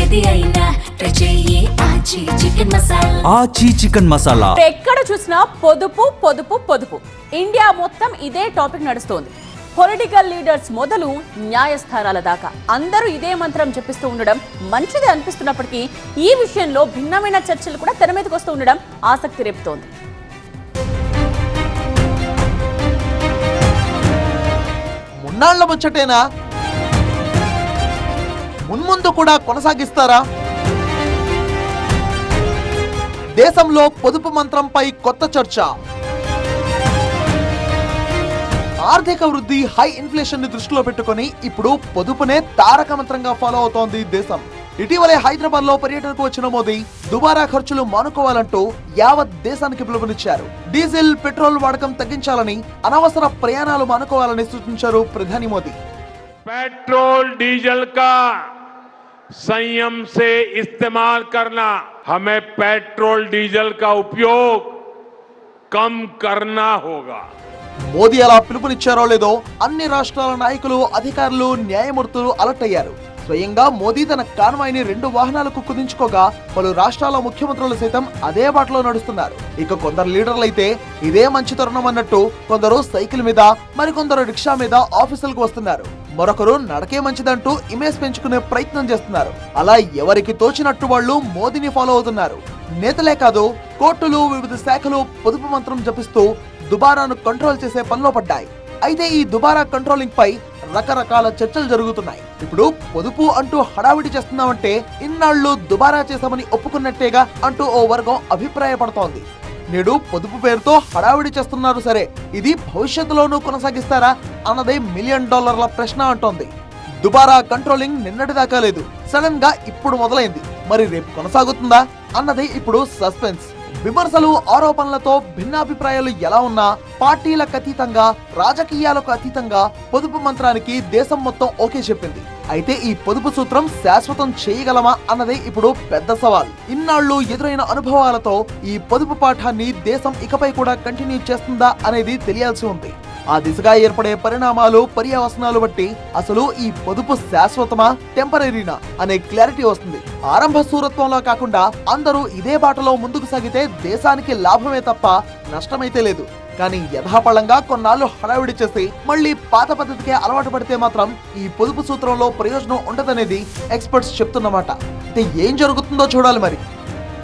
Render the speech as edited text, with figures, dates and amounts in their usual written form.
ఏది అయినా ట్రై చెయ్యి ఆచి చికెన్ మసాలా. ఆచి చికెన్ మసాలా. ఎక్కడ చూసినా పొదుపు పొదుపు పొదుపు. ఇండియా మొత్తం ఇదే టాపిక్ నడుస్తోంది. పొలిటికల్ లీడర్స్ మొదలు న్యాయస్థానాల దాకా అందరూ ఇదే మంత్రం చెప్పిస్తూ ఉండడం మంచిది అనిపిస్తున్నప్పటికీ ఈ విషయంలో భిన్నమైన చర్చలు కూడా తెర మీదకి వస్తూ ఉండడం ఆసక్తి రేపుతోంది. మున్నాళ్ల ముచ్చటేనా? మున్ముందు కూడా కొనసాగిస్తారా? దేశంలో పొదుపు మంత్రంపై కొత్త చర్చ. ఆర్థిక వృద్ధి, హై ఇన్ఫ్లేషన్ ని దృష్టిలో పెట్టుకుని ఇప్పుడు పొదుపునే తారక మంత్రంగా ఫాలో అవుతోంది దేశం. ఇటీవలే హైదరాబాద్ లో పర్యటనకు వచ్చిన మోదీ దుబారా ఖర్చులు మానుకోవాలంటూ యావత్ దేశానికి పిలుపునిచ్చారు. డీజిల్, పెట్రోల్ వాడకం తగ్గించాలని, అనవసర ప్రయాణాలు మానుకోవాలని సూచించారు ప్రధాని మోదీ. पेट्रोल डीजल का संयम से इस्तेमाल करना, हमें पेट्रोल डीजल का उपयोग कम करना होगा. మోదీ అలా పిలుపునిచ్చారో లేదో అన్ని రాష్ట్రాల నాయకులు, అధికారులు, న్యాయమూర్తులు అలర్ట్ అయ్యారు. స్వయంగా మోదీ తన కాన్వాయ్ని 2 వాహనాలకు కుదించుకోగా పలు రాష్ట్రాల ముఖ్యమంత్రులు సైతం అదే బాటలో నడుస్తున్నారు. ఇక కొందరు లీడర్లైతే ఇదే మంచి తరుణం అన్నట్టు కొందరు సైకిల్ మీద, మరికొందరు రిక్షా మీద ఆఫీసులకు వస్తున్నారు. మరొకరు నడకే మంచిదంటూ ఇమేజ్ పెంచుకునే ప్రయత్నం చేస్తున్నారు. అలా ఎవరికి తోచినట్టు వాళ్ళు మోదీని ఫాలో అవుతున్నారు. నేతలే కాదు, కోర్టులు, వివిధ శాఖలు పొదుపు మంత్రం జపిస్తూ దుబారాను కంట్రోల్ చేసే పనిలో పడ్డాయి. అయితే ఈ దుబారా కంట్రోలింగ్ పై రకరకాల చర్చలు జరుగుతున్నాయి. ఇప్పుడు పొదుపు అంటూ హడావిడి చేస్తున్నామంటే ఇన్నాళ్లు దుబారా చేశామని ఒప్పుకున్నట్టేగా అంటూ ఓ వర్గం అభిప్రాయపడుతోంది. నేడు పొదుపు పేరుతో హడావిడి చేస్తున్నారు సరే, ఇది భవిష్యత్తులోనూ కొనసాగిస్తారా అన్నదే $1 మిలియన్ ప్రశ్న అంటోంది. దుబారా కంట్రోలింగ్ నిన్నటిదాకా లేదు, సడన్ గా ఇప్పుడు మొదలైంది. మరి రేపు కొనసాగుతుందా అన్నదే ఇప్పుడు సస్పెన్స్. విమర్శలు, ఆరోపణలతో భిన్నాభిప్రాయాలు ఎలా ఉన్నా పార్టీలకు అతీతంగా, రాజకీయాలకు అతీతంగా పొదుపు మంత్రానికి దేశం మొత్తం ఓకే చెప్పింది. అయితే ఈ పొదుపు సూత్రం శాశ్వతం చేయగలమా అన్నదే ఇప్పుడు పెద్ద సవాల్. ఇన్నాళ్లు ఎదురైన అనుభవాలతో ఈ పొదుపు పాఠాన్ని దేశం ఇకపై కూడా కంటిన్యూ చేస్తుందా అనేది తెలియాల్సి ఉంది. ఆ దిశగా ఏర్పడే పరిణామాలు, పర్యవసనాలు బట్టి అసలు ఈ పొదుపు శాశ్వతమా, టెంపరీనా అనే క్లారిటీ వస్తుంది. ఆరంభ సూరత్వంలో కాకుండా అందరూ ఇదే బాటలో ముందుకు సాగితే దేశానికి లాభమే తప్ప నష్టమైతే లేదు. కానీ యథాపళంగా కొన్నాళ్ళు హడావిడి చేసి మళ్ళీ పాత పద్ధతికే అలవాటు పడితే మాత్రం ఈ పొదుపు సూత్రంలో ప్రయోజనం ఉండదనేది ఎక్స్పర్ట్స్ చెప్తున్నమాట. అయితే ఏం జరుగుతుందో చూడాలి మరి.